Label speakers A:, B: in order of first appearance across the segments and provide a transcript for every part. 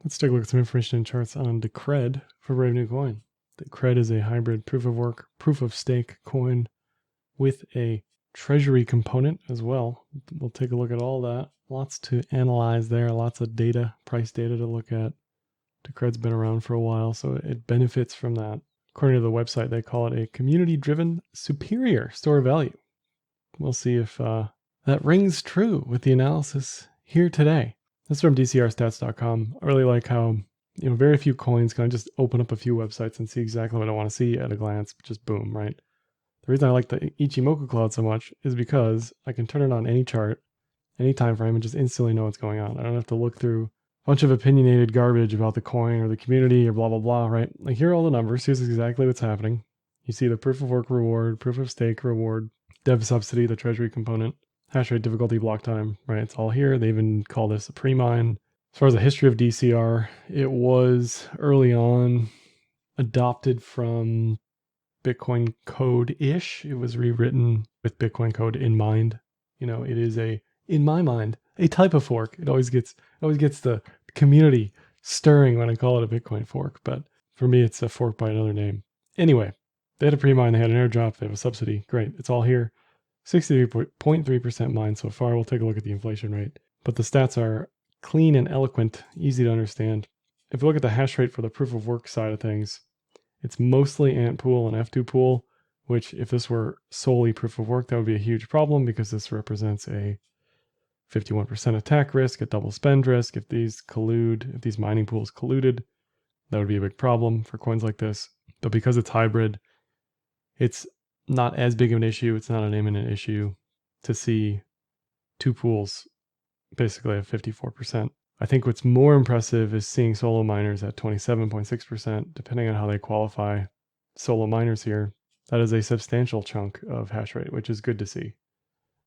A: Let's take a look at some information and charts on Decred for BraveNewCoin. Decred is a hybrid proof of work, proof of stake coin with a Treasury component as well. We'll take a look at all that. Lots to analyze there, lots of data, price data to look at. Decred's been around for a while, so it benefits from that. According to the website, they call it a community-driven superior store of value. We'll see if that rings true with the analysis here today. This is from DCRstats.com. I really like how very few coins can I just open up a few websites and see exactly what I want to see at a glance. Just boom, right? The reason I like the Ichimoku Cloud so much is because I can turn it on any chart, any time frame, and just instantly know what's going on. I don't have to look through a bunch of opinionated garbage about the coin or the community or blah, blah, blah, right? Like here are all the numbers. Here's exactly what's happening. You see the proof of work reward, proof of stake reward, dev subsidy, the Treasury component, hash rate, difficulty, block time, right? It's all here. They even call this a pre-mine. As far as the history of DCR, it was early on adopted from Bitcoin code-ish. It was rewritten with Bitcoin code in mind. It is in my mind, a type of fork. It always gets the community stirring when I call it a Bitcoin fork. But for me, it's a fork by another name. Anyway, they had a pre-mine, they had an airdrop, they have a subsidy. Great, it's all here. 63.3% mined so far. We'll take a look at the inflation rate. But the stats are clean and eloquent, easy to understand. If we look at the hash rate for the proof of work side of things, it's mostly ant pool and F2 pool, which if this were solely proof of work, that would be a huge problem because this represents a 51% attack risk, a double spend risk. If these mining pools colluded, that would be a big problem for coins like this. But because it's hybrid, it's not as big of an issue. It's not an imminent issue to see two pools basically at 54%. I think what's more impressive is seeing solo miners at 27.6%, depending on how they qualify solo miners here. That is a substantial chunk of hash rate, which is good to see.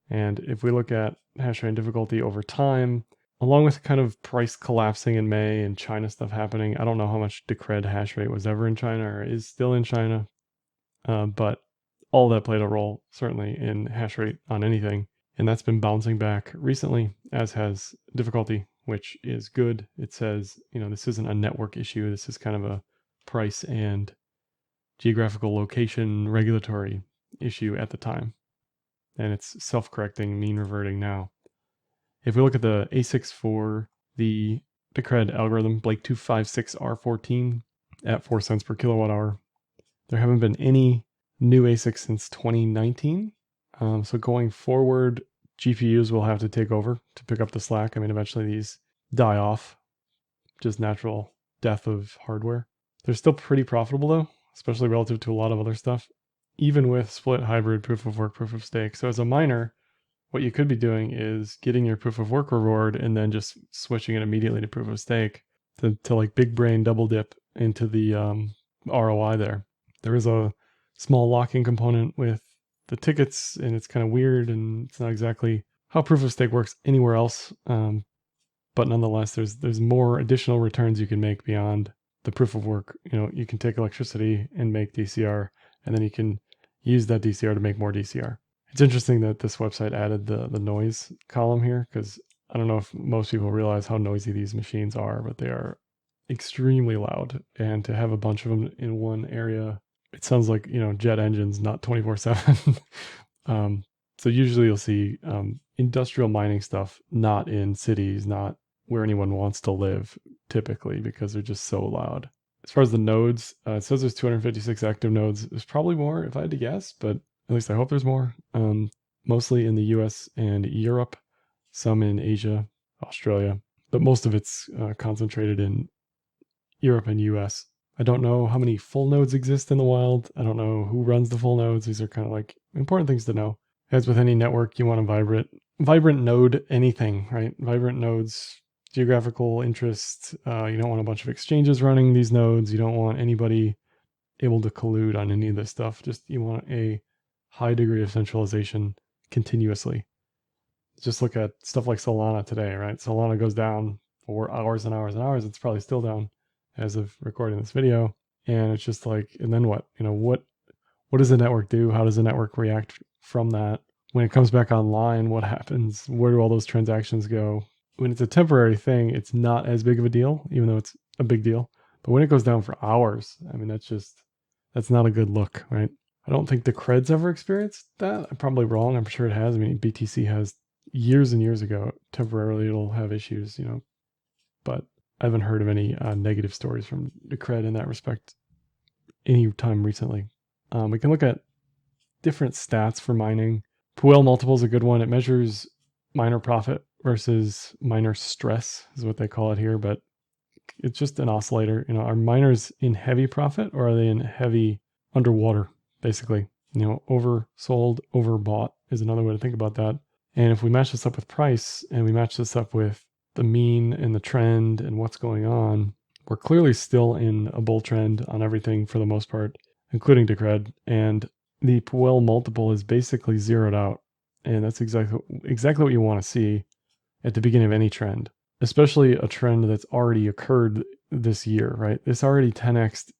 A: And if we look at hash rate and difficulty over time, along with kind of price collapsing in May and China stuff happening, I don't know how much Decred hash rate was ever in China or is still in China, but all that played a role, certainly, in hash rate on anything. And that's been bouncing back recently, as has difficulty, which is good. It says, this isn't a network issue. This is kind of a price and geographical location regulatory issue at the time. And it's self-correcting, mean reverting now. If we look at the ASICs for the Decred algorithm, Blake 256R14 at 4 cents per kilowatt hour, there haven't been any new ASICs since 2019. So going forward, GPUs will have to take over to pick up the slack. I mean, eventually these die off, just natural death of hardware. They're still pretty profitable though, especially relative to a lot of other stuff, even with split hybrid proof of work, proof of stake. So as a miner, what you could be doing is getting your proof of work reward and then just switching it immediately to proof of stake to like big brain double dip into the ROI there. There is a small locking component with the tickets, and it's kind of weird, and it's not exactly how proof of stake works anywhere else. But nonetheless, there's more additional returns you can make beyond the proof of work. You can take electricity and make DCR, and then you can use that DCR to make more DCR. It's interesting that this website added the noise column here, because I don't know if most people realize how noisy these machines are, but they are extremely loud. And to have a bunch of them in one area, it sounds like, jet engines, not 24/7. So usually you'll see industrial mining stuff not in cities, not where anyone wants to live typically, because they're just so loud. As far as the nodes, it says there's 256 active nodes. There's probably more if I had to guess, but at least I hope there's more. Mostly in the US and Europe, some in Asia, Australia, but most of it's concentrated in Europe and US. I don't know how many full nodes exist in the wild. I don't know who runs the full nodes. These are kind of like important things to know. As with any network, you want a vibrant node anything, right? Vibrant nodes, geographical interest. You don't want a bunch of exchanges running these nodes. You don't want anybody able to collude on any of this stuff. Just you want a high degree of centralization continuously. Just look at stuff like Solana today, right? Solana goes down for hours and hours and hours. It's probably still down as of recording this video. And it's just like, and then what? What does the network do? How does the network react from that? When it comes back online, what happens? Where do all those transactions go? when it's a temporary thing, it's not as big of a deal, even though it's a big deal. But when it goes down for hours, I mean, that's not a good look, right? I don't think the Cred's ever experienced that. I'm probably wrong. I'm sure it has. I mean, BTC has years and years ago. Temporarily, it'll have issues, but I haven't heard of any negative stories from the Cred in that respect any time recently. We can look at different stats for mining. Puel multiple is a good one. It measures miner profit versus miner stress is what they call it here, but it's just an oscillator. Are miners in heavy profit or are they in heavy underwater, basically? Oversold, overbought is another way to think about that. And if we match this up with price and we match this up with the mean and the trend and what's going on, we're clearly still in a bull trend on everything for the most part, including Decred. And the Puel multiple is basically zeroed out. And that's exactly what you want to see at the beginning of any trend, especially a trend that's already occurred this year, right? This already 10x'd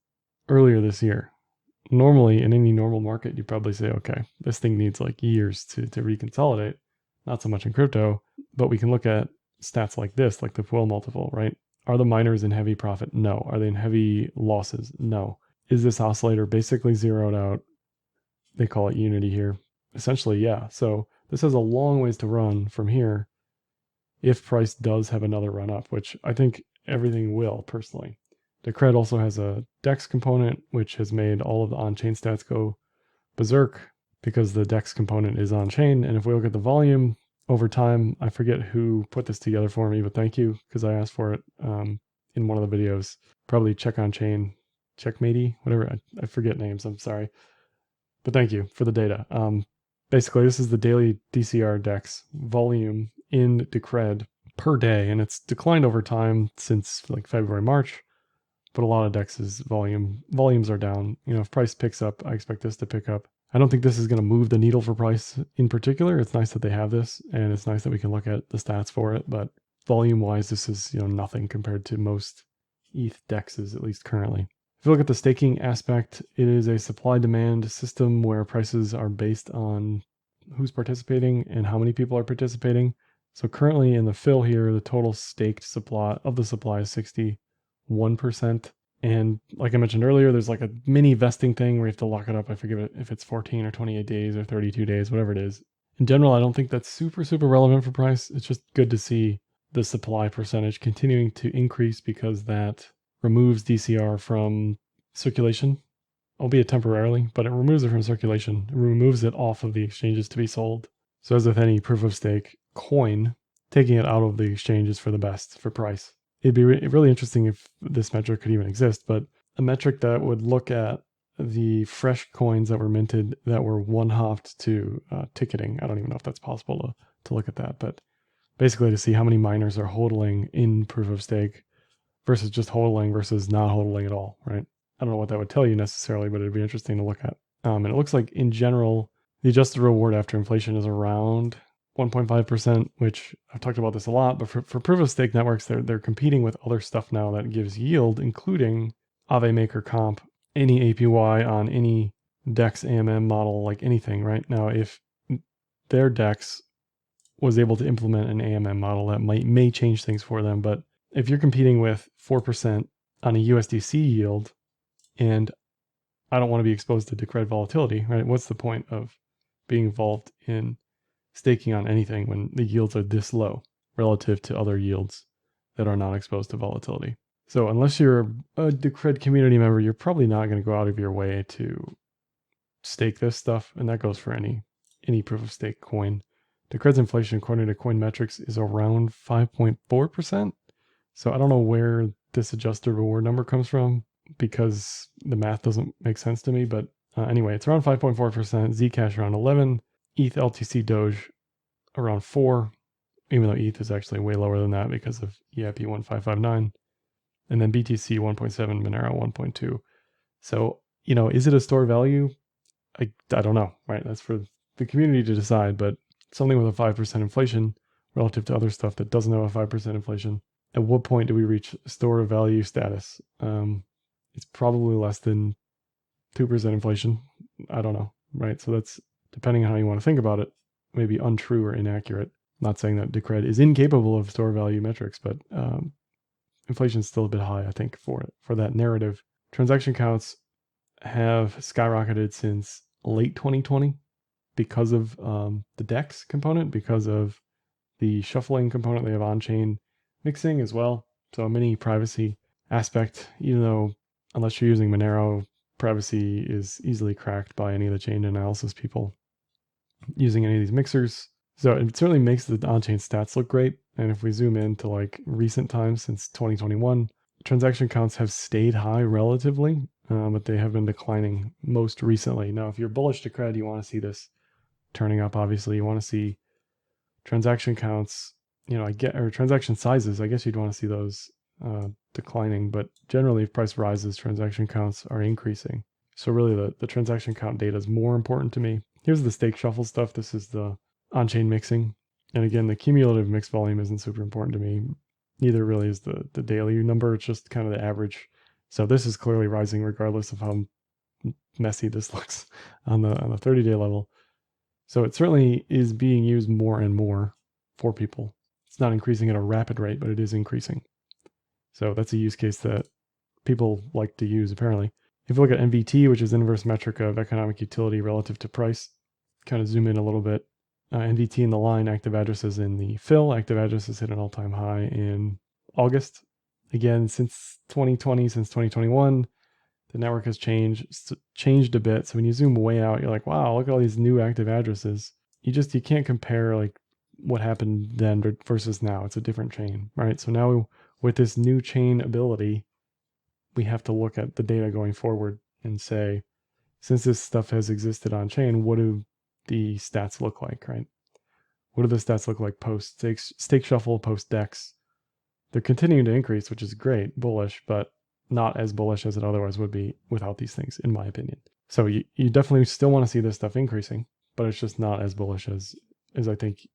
A: earlier this year. Normally, in any normal market, you probably say, okay, this thing needs like years to reconsolidate. Not so much in crypto, but we can look at stats like this, like the Puel multiple, right? Are the miners in heavy profit? No. Are they in heavy losses? No. Is this oscillator basically zeroed out? They call it unity here. Essentially, yeah. So this has a long ways to run from here if price does have another run up, which I think everything will, personally. Decred also has a DEX component, which has made all of the on-chain stats go berserk because the DEX component is on-chain. And if we look at the volume over time, I forget who put this together for me, but thank you, because I asked for it in one of the videos. Probably check on-chain, checkmatey, whatever. I forget names, I'm sorry. But thank you for the data. Basically, this is the daily DCR DEX volume in Decred per day, and it's declined over time since like February, March. But a lot of DEX's volumes are down. If price picks up, I expect this to pick up. I don't think this is going to move the needle for price in particular. It's nice that they have this, and it's nice that we can look at the stats for it. But volume-wise, this is nothing compared to most ETH DEXs, at least currently. If you look at the staking aspect, it is a supply-demand system where prices are based on who's participating and how many people are participating. So currently in the fill here, the total staked supply is 61%. And like I mentioned earlier, there's like a mini vesting thing where you have to lock it up. I forget if it's 14 or 28 days or 32 days, whatever it is. In general, I don't think that's super, super relevant for price. It's just good to see the supply percentage continuing to increase because that removes DCR from circulation, albeit temporarily, but it removes it from circulation. It removes it off of the exchanges to be sold. So as with any proof of stake coin, taking it out of the exchange is for the best for price. It'd be really interesting if this metric could even exist, but a metric that would look at the fresh coins that were minted that were one-hopped to ticketing. I don't even know if that's possible to look at that, but basically to see how many miners are hodling in proof of stake versus just hodling versus not hodling at all, right? I don't know what that would tell you necessarily, but it'd be interesting to look at. And it looks like in general, the adjusted reward after inflation is around 1.5%, which I've talked about this a lot, but for proof of stake networks, they're competing with other stuff now that gives yield, including Aave Maker Comp, any APY on any DEX AMM model, like anything, right? Now, if their DEX was able to implement an AMM model, that may change things for them, but if you're competing with 4% on a USDC yield, and I don't want to be exposed to Decred volatility, right? What's the point of being involved in staking on anything when the yields are this low relative to other yields that are not exposed to volatility? So unless you're a Decred community member, you're probably not going to go out of your way to stake this stuff, and that goes for any proof of stake coin. Decred's inflation, according to Coin Metrics, is around 5.4%. So I don't know where this adjusted reward number comes from because the math doesn't make sense to me. But anyway, it's around 5.4%, Zcash around 11, ETH LTC Doge around 4, even though ETH is actually way lower than that because of EIP 1559, and then BTC 1.7, Monero 1.2. So, is it a store value? I don't know, right? That's for the community to decide, but something with a 5% inflation relative to other stuff that doesn't have a 5% inflation, at what point do we reach store of value status? It's probably less than 2% inflation. I don't know, right? So that's, depending on how you want to think about it, maybe untrue or inaccurate. Not saying that Decred is incapable of store value metrics, but inflation is still a bit high, I think, for that narrative. Transaction counts have skyrocketed since late 2020 because of the DEX component, because of the shuffling component. They have on-chain mixing as well. So a mini privacy aspect, even though unless you're using Monero, privacy is easily cracked by any of the chain analysis people using any of these mixers. So it certainly makes the on-chain stats look great. And if we zoom in to like recent times since 2021, transaction counts have stayed high relatively, but they have been declining most recently. Now, if you're bullish to cred, you want to see this turning up. Obviously, you want to see transaction counts, or transaction sizes. I guess you'd want to see those declining, but generally, if price rises, transaction counts are increasing. So really, the transaction count data is more important to me. Here's the stake shuffle stuff. This is the on-chain mixing. And again, the cumulative mix volume isn't super important to me. Neither really is the daily number. It's just kind of the average. So this is clearly rising regardless of how messy this looks on the 30-day level. So it certainly is being used more and more for people. It's not increasing at a rapid rate, but it is increasing. So that's a use case that people like to use apparently. If you look at NVT, which is inverse metric of economic utility relative to price, kind of zoom in a little bit. NVT in the line, active addresses in the fill. Active addresses hit an all-time high in August. Again, since 2020, since 2021, the network has changed a bit. So when you zoom way out, you're like, wow, look at all these new active addresses. You can't compare like what happened then versus now. It's a different chain, right? So now with this new chain ability, we have to look at the data going forward and say, since this stuff has existed on chain, what do the stats look like, right? What do the stats look like post stake shuffle, post DEX? They're continuing to increase, which is great, bullish, but not as bullish as it otherwise would be without these things, in my opinion. So you definitely still want to see this stuff increasing, but it's just not as bullish as I think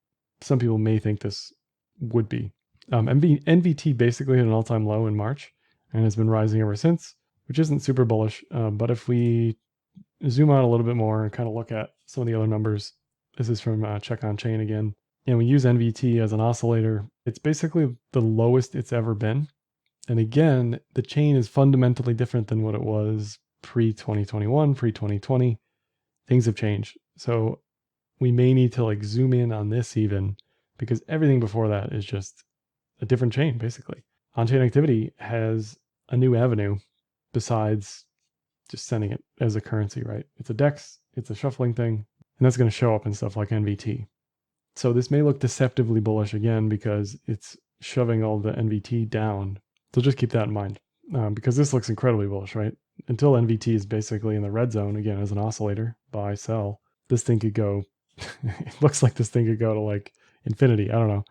A: some people may think this would be. NVT basically hit an all-time low in March and has been rising ever since, which isn't super bullish. But if we zoom out a little bit more and kind of look at some of the other numbers, this is from Check on Chain again. And we use NVT as an oscillator. It's basically the lowest it's ever been. And again, the chain is fundamentally different than what it was pre-2021, pre-2020. Things have changed. So we may need to like zoom in on this even, because everything before that is just a different chain, basically. On-chain activity has a new avenue besides just sending it as a currency, right? It's a DEX, it's a shuffling thing, and that's going to show up in stuff like NVT. So this may look deceptively bullish again because it's shoving all the NVT down. So just keep that in mind, because this looks incredibly bullish, right? Until NVT is basically in the red zone, again, as an oscillator, buy, sell, this thing could go, it looks like this thing could go to like infinity. I don't know.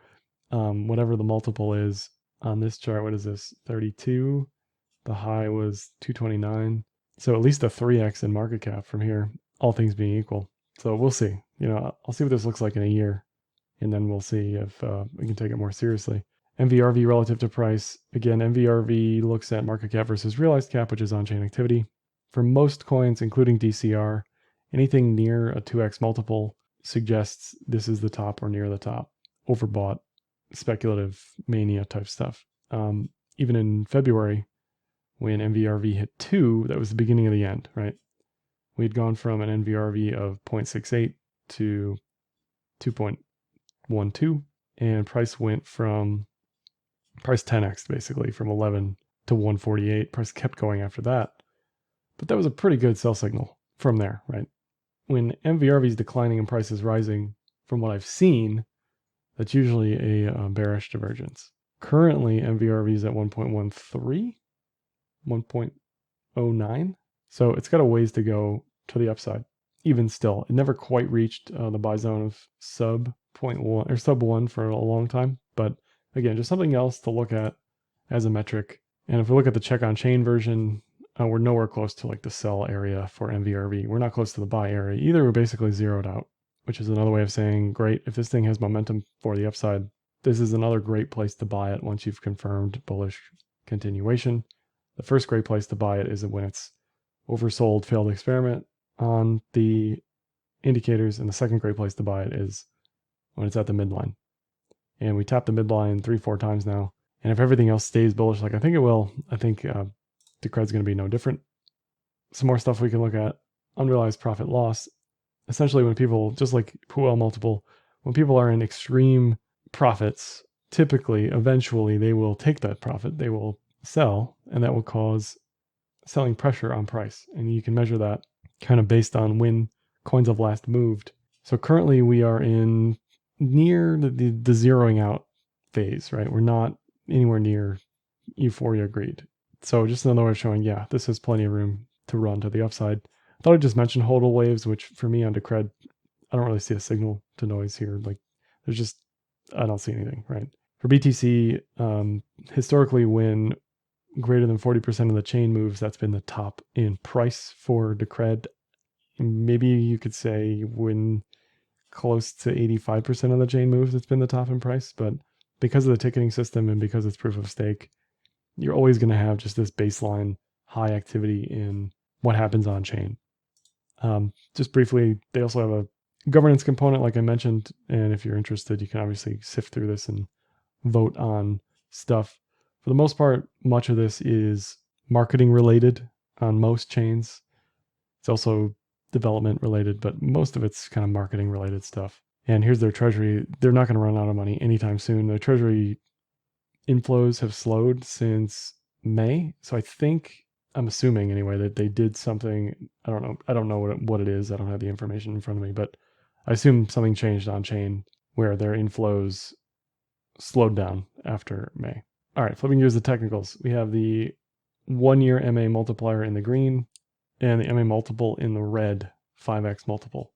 A: Whatever the multiple is on this chart, what is this? 32. The high was 229. So at least a 3x in market cap from here, all things being equal. So we'll see. I'll see what this looks like in a year, and then we'll see if we can take it more seriously. MVRV relative to price. Again, MVRV looks at market cap versus realized cap, which is on-chain activity. For most coins, including DCR, anything near a 2x multiple suggests this is the top or near the top. Overbought, speculative mania type stuff. Even in February, when MVRV hit 2, that was the beginning of the end, right? We had gone from an MVRV of 0.68 to 2.12, and price 10x basically from 11 to 148. Price kept going after that, but that was a pretty good sell signal from there, right? When MVRV is declining and price is rising, from what I've seen, that's usually a bearish divergence. Currently, MVRV is at 1.13, 1.09. So it's got a ways to go to the upside. Even still, it never quite reached the buy zone of sub 0.1 or sub 1 for a long time. But again, just something else to look at as a metric. And if we look at the check on chain version, we're nowhere close to like the sell area for MVRV. We're not close to the buy area either. We're basically zeroed out, which is another way of saying, great, if this thing has momentum for the upside, this is another great place to buy it once you've confirmed bullish continuation. The first great place to buy it is when it's oversold, failed experiment on the indicators. And the second great place to buy it is when it's at the midline. and we tapped the midline 3-4 times now. And if everything else stays bullish, like I think it will, I think Decred's going to be no different. Some more stuff we can look at. Unrealized profit loss. Essentially, when people, just like Puel multiple, when people are in extreme profits, typically, eventually, they will take that profit. They will sell, and that will cause selling pressure on price. And you can measure that kind of based on when coins have last moved. So currently, we are in near the zeroing out phase, right? We're not anywhere near euphoria greed. So just another way of showing, yeah, this has plenty of room to run to the upside. I thought I just mentioned hodl waves, which for me on Decred, I don't really see a signal to noise here. Like there's just, I don't see anything, right? For BTC, historically when greater than 40% of the chain moves, that's been the top in price for Decred. Maybe you could say when close to 85% of the chain moves, it's been the top in price. But because of the ticketing system and because it's proof of stake, you're always going to have just this baseline high activity in what happens on chain. Just briefly, they also have a governance component, like I mentioned. And if you're interested, you can obviously sift through this and vote on stuff. For the most part, much of this is marketing related on most chains. It's also development related, but most of it's kind of marketing related stuff. And here's their treasury. They're not going to run out of money anytime soon. Their treasury inflows have slowed since May. So I think, I'm assuming anyway, that they did something. I don't know what it is. I don't have the information in front of me, but I assume something changed on chain where their inflows slowed down after May. All right, flipping gears to technicals. We have the 1 year MA multiplier in the green and the MA multiple in the red 5x multiple.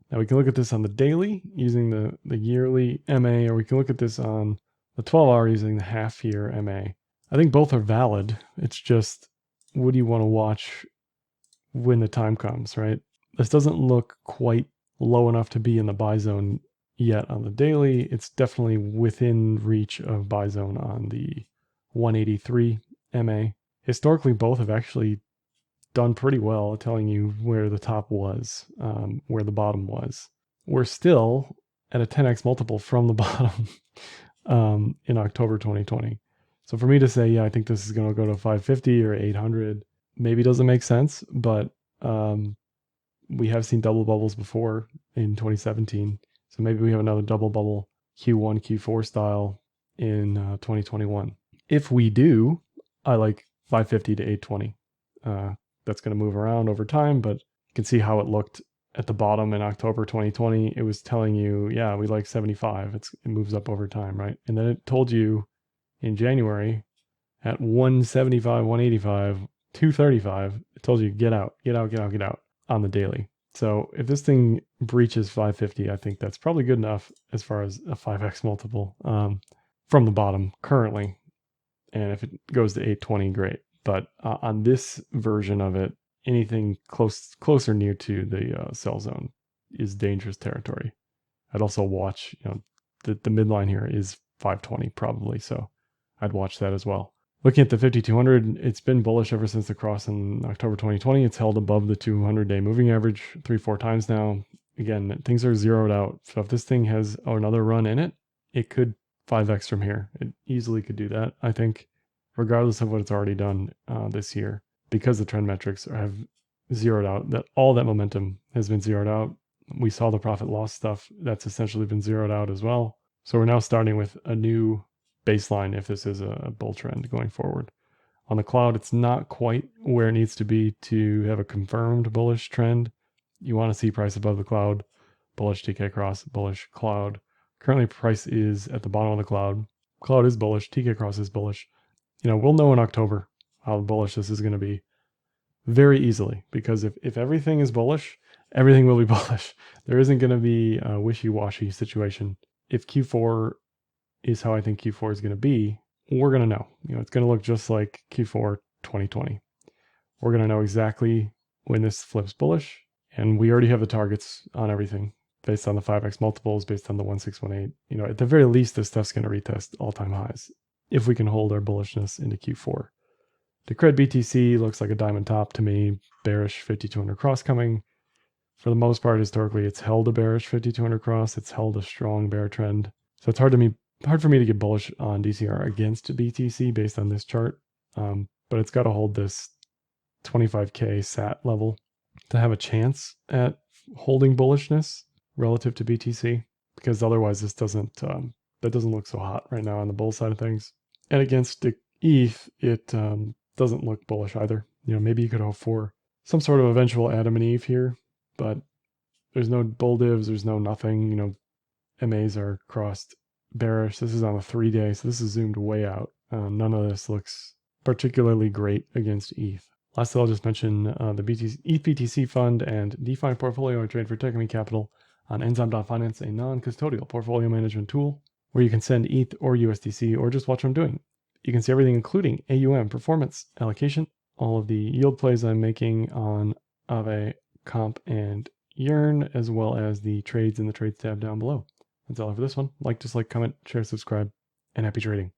A: Now we can look at this on the daily using the yearly MA, or we can look at this on the 12-hour using the half-year MA. I think both are valid. It's just, what do you want to watch when the time comes, right? This doesn't look quite low enough to be in the buy zone yet on the daily. It's definitely within reach of buy zone on the 183 MA. Historically, both have actually done pretty well at telling you where the top was, where the bottom was. We're still at a 10x multiple from the bottom in October 2020. So for me to say, yeah, I think this is going to go to 550 or 800, maybe doesn't make sense, but we have seen double bubbles before in 2017. So maybe we have another double bubble Q1, Q4 style in 2021. If we do, I like 550 to 820. That's going to move around over time, but you can see how it looked at the bottom in October 2020. It was telling you, yeah, we like 75. It moves up over time, right? And then it told you in January at 175, 185, 235, it tells you get out on the daily. So if this thing breaches 550, I think that's probably good enough as far as a 5x multiple from the bottom currently. And if it goes to 820, great. But on this version of it, anything closer near to the sell zone is dangerous territory. I'd also watch, the midline here is 520 probably, so I'd watch that as well. Looking at the 5200, it's been bullish ever since the cross in October 2020. It's held above the 200-day moving average 3-4 times now. Again, things are zeroed out. So if this thing has another run in it, it could 5x from here. It easily could do that, I think, regardless of what it's already done this year, because the trend metrics have zeroed out. That all that momentum has been zeroed out. We saw the profit loss stuff. That's essentially been zeroed out as well. So we're now starting with a new baseline if this is a bull trend going forward. On the cloud, it's not quite where it needs to be to have a confirmed bullish trend. You want to see price above the cloud, bullish TK cross, bullish cloud. Currently, price is at the bottom of the cloud. Cloud is bullish, TK cross is bullish. We'll know in October how bullish this is going to be very easily, because if everything is bullish, everything will be bullish. There isn't going to be a wishy-washy situation. If Q4 is how I think Q4 is going to be, we're going to know. It's going to look just like Q4 2020. We're going to know exactly when this flips bullish, and we already have the targets on everything based on the 5x multiples, based on the 1618. At the very least, this stuff's going to retest all-time highs if we can hold our bullishness into Q4. Decred BTC looks like a diamond top to me, bearish 5200 cross coming. For the most part, historically, it's held a bearish 5200 cross. It's held a strong bear trend. So it's hard hard for me to get bullish on DCR against BTC based on this chart, but it's got to hold this 25K SAT level to have a chance at holding bullishness relative to BTC, because otherwise this doesn't that doesn't look so hot right now on the bull side of things. And against the ETH, it doesn't look bullish either. You know, maybe you could hope for some sort of eventual Adam and Eve here, but there's no bull divs, there's no nothing. You know, MAs are crossed bearish. This is on a 3-day, so this is zoomed way out. None of this looks particularly great against ETH. Lastly, I'll just mention the ETH BTC fund and DeFi portfolio I trade for Techemy Capital on Enzyme.finance, a non-custodial portfolio management tool where you can send ETH or USDC or just watch what I'm doing. You can see everything including AUM, performance, allocation, all of the yield plays I'm making on Aave, Comp, and Yearn, as well as the trades in the trades tab down below. That's all for this one. Like, dislike, comment, share, subscribe, and happy trading.